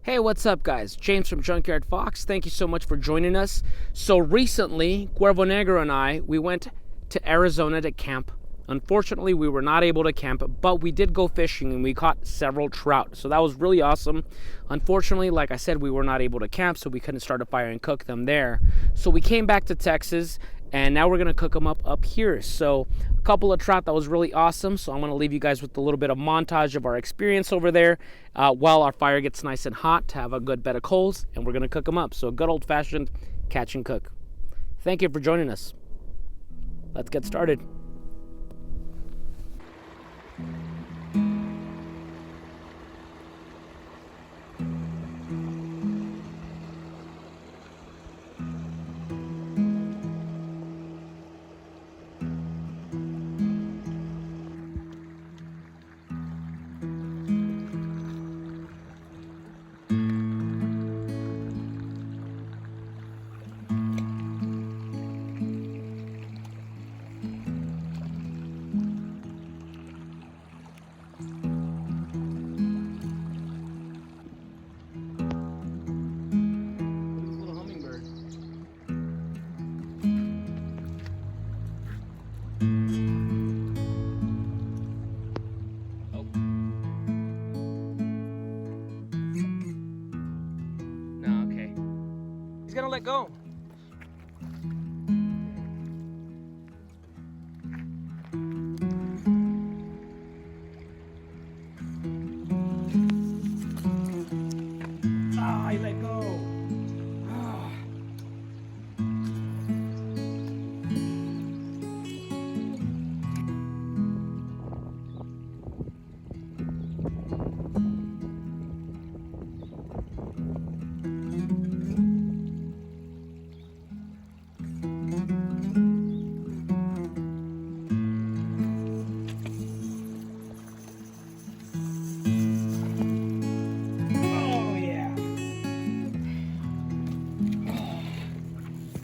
Hey, what's up, guys? James from Junkyard Fox. Thank you so much for joining us. So recently, Cuervo Negro and I, we went to Arizona to camp. Unfortunately, we were not able to camp, but we did go fishing and we caught several trout. So that was really awesome. Unfortunately, like I said, we were not able to camp, so we couldn't start a fire and cook them there. So we came back to Texas, and now we're gonna cook them up here. So a couple of trout, that was really awesome. So I'm gonna leave you guys with a little bit of montage of our experience over there while our fire gets nice and hot to have a good bed of coals, and we're gonna cook them up. So a good old-fashioned catch and cook. Thank you for joining us. Let's get started. He's gonna let go. Ah, he let go. Ah.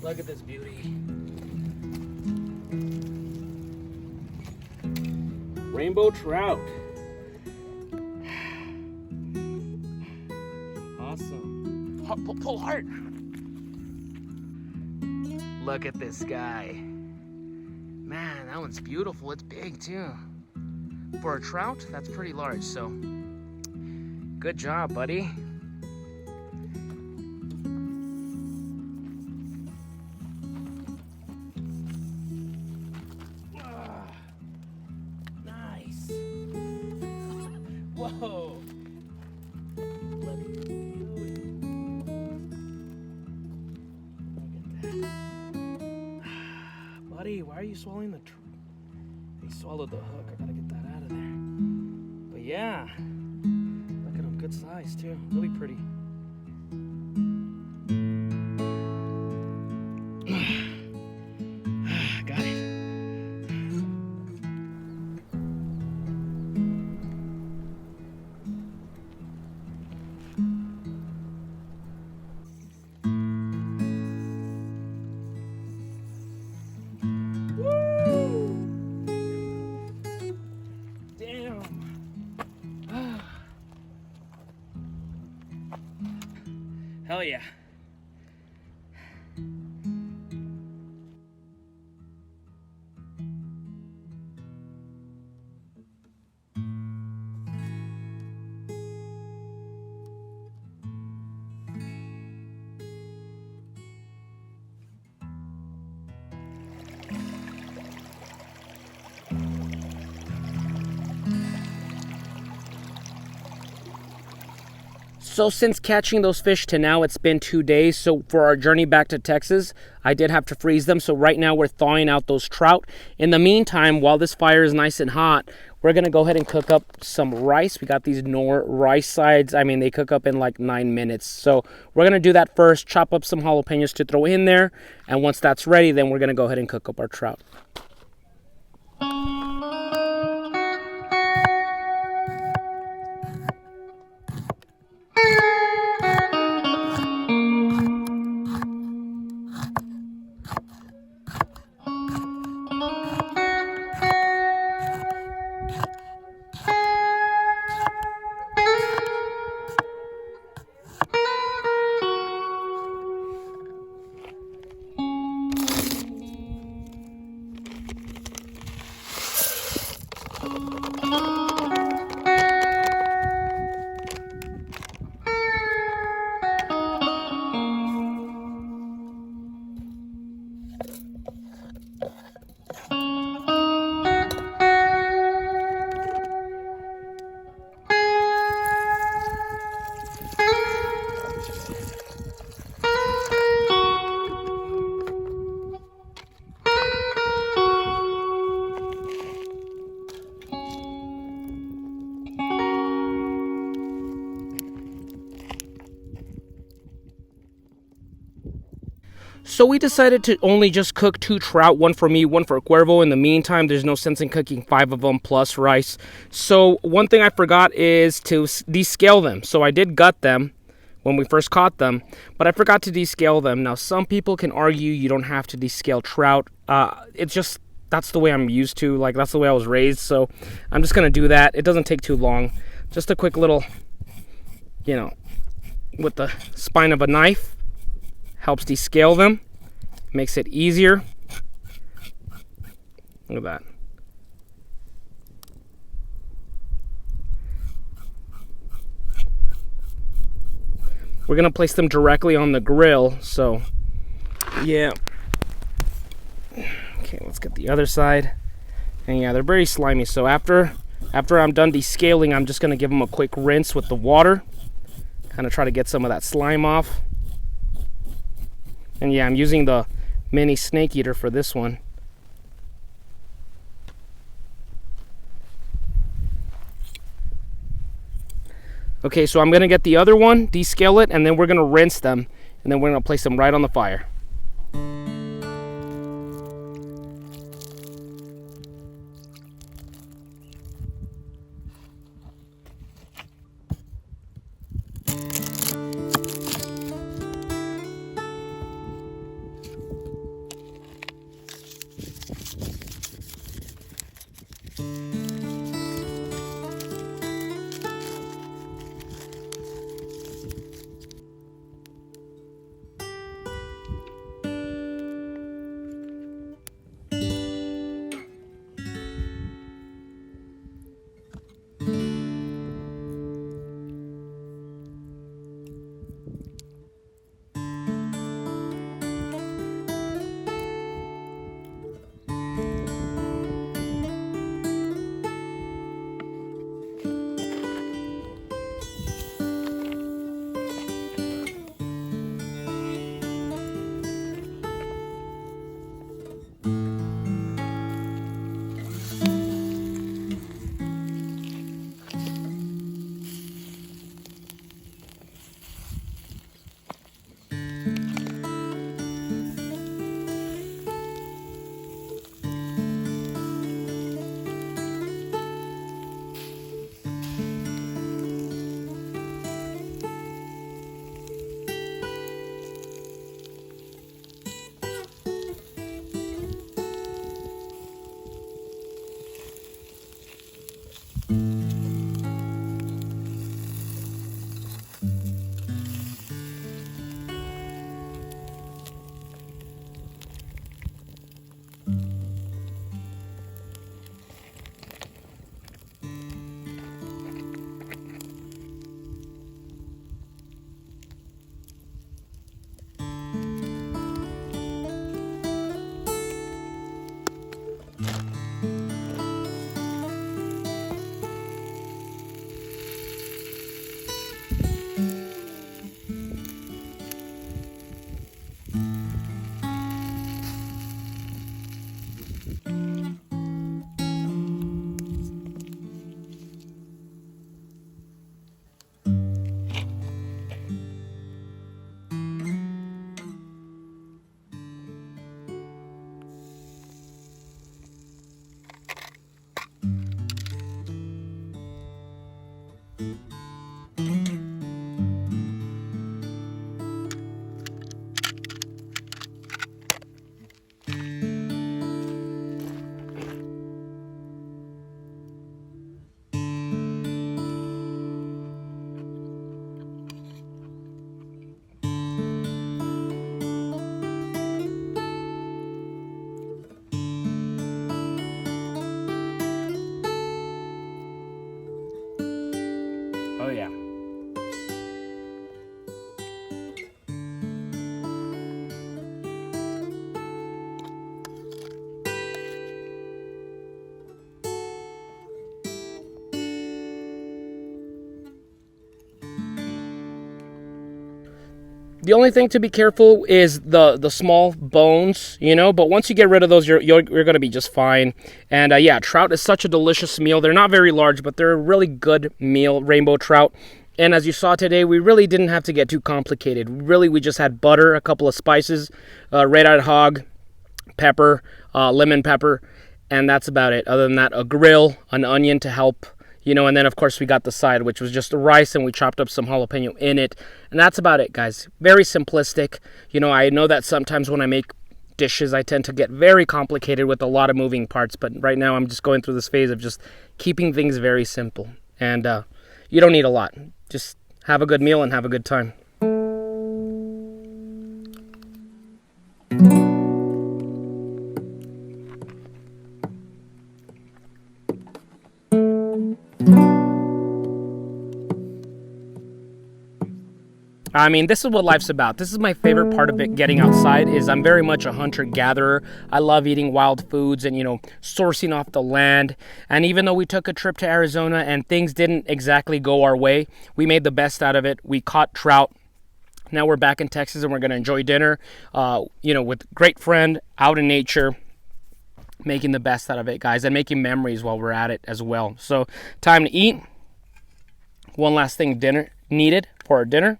Look at this beauty. Rainbow trout. Awesome. Pull hard. Look at this guy. Man, that one's beautiful. It's big too. For a trout, that's pretty large, so good job, buddy. Whoa! Look at the beauty. Look at that. Buddy, why are you swallowing the He swallowed the hook. I gotta get that out of there. But yeah, look at him. Good size too. Really pretty. Got it. Hell yeah. So since catching those fish to now, it's been 2 days. So for our journey back to Texas, I did have to freeze them. So right now we're thawing out those trout. In the meantime, while this fire is nice and hot, we're gonna go ahead and cook up some rice. We got these Knorr rice sides. I mean, they cook up in like 9 minutes. So we're gonna do that first, chop up some jalapenos to throw in there. And once that's ready, then we're gonna go ahead and cook up our trout. So we decided to only just cook 2 trout, one for me, one for Cuervo. In the meantime, there's no sense in cooking 5 of them plus rice. So one thing I forgot is to descale them. So I did gut them when we first caught them, but I forgot to descale them. Now, some people can argue you don't have to descale trout. It's just, that's the way I'm used to. Like, that's the way I was raised. So I'm just going to do that. It doesn't take too long. Just a quick little, you know, with the spine of a knife. Helps descale them. Makes it easier. Look at that. We're going to place them directly on the grill. So, yeah. Okay, let's get the other side. And yeah, they're very slimy. So after I'm done descaling, I'm just going to give them a quick rinse with the water. Kind of try to get some of that slime off. And yeah, I'm using the mini snake eater for this one. Okay, so I'm going to get the other one, descale it, and then we're going to rinse them. And then we're going to place them right on the fire. Oh yeah. The only thing to be careful is the small bones, you know, but once you get rid of those, you're going to be just fine. And yeah, trout is such a delicious meal. They're not very large, but they're a really good meal, rainbow trout. And as you saw today, we really didn't have to get too complicated. We just had butter, a couple of spices, red-eyed hog, pepper, lemon pepper, and that's about it. Other than that, a grill, an onion to help, and then of course we got the side, which was just the rice, and we chopped up some jalapeno in it. And that's about it, guys. Very simplistic. I know that sometimes when I make dishes, I tend to get very complicated with a lot of moving parts, but right now I'm just going through this phase of just keeping things very simple. And you don't need a lot. Just have a good meal and have a good time. I mean, this is what life's about. This is my favorite part of it, getting outside, is I'm very much a hunter-gatherer. I love eating wild foods and, sourcing off the land. And even though we took a trip to Arizona and things didn't exactly go our way, we made the best out of it. We caught trout. Now we're back in Texas and we're going to enjoy dinner, with a great friend out in nature, making the best out of it, guys, and making memories while we're at it as well. So, time to eat. One last thing needed for our dinner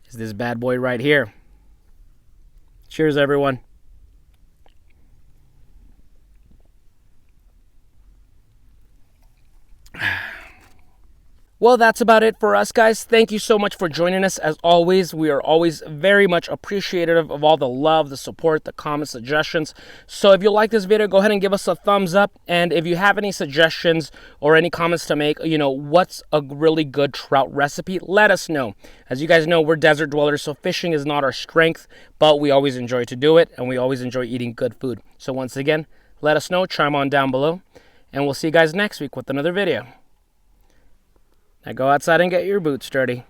is this bad boy right here. Cheers, everyone. Well, that's about it for us, guys. Thank you so much for joining us. As always, we are always very much appreciative of all the love, the support, the comments, suggestions. So if you like this video, go ahead and give us a thumbs up. And if you have any suggestions or any comments to make, what's a really good trout recipe, let us know. As you guys know, we're desert dwellers, so fishing is not our strength, but we always enjoy to do it, and we always enjoy eating good food. So once again, let us know, chime on down below, and we'll see you guys next week with another video. Now go outside and get your boots dirty.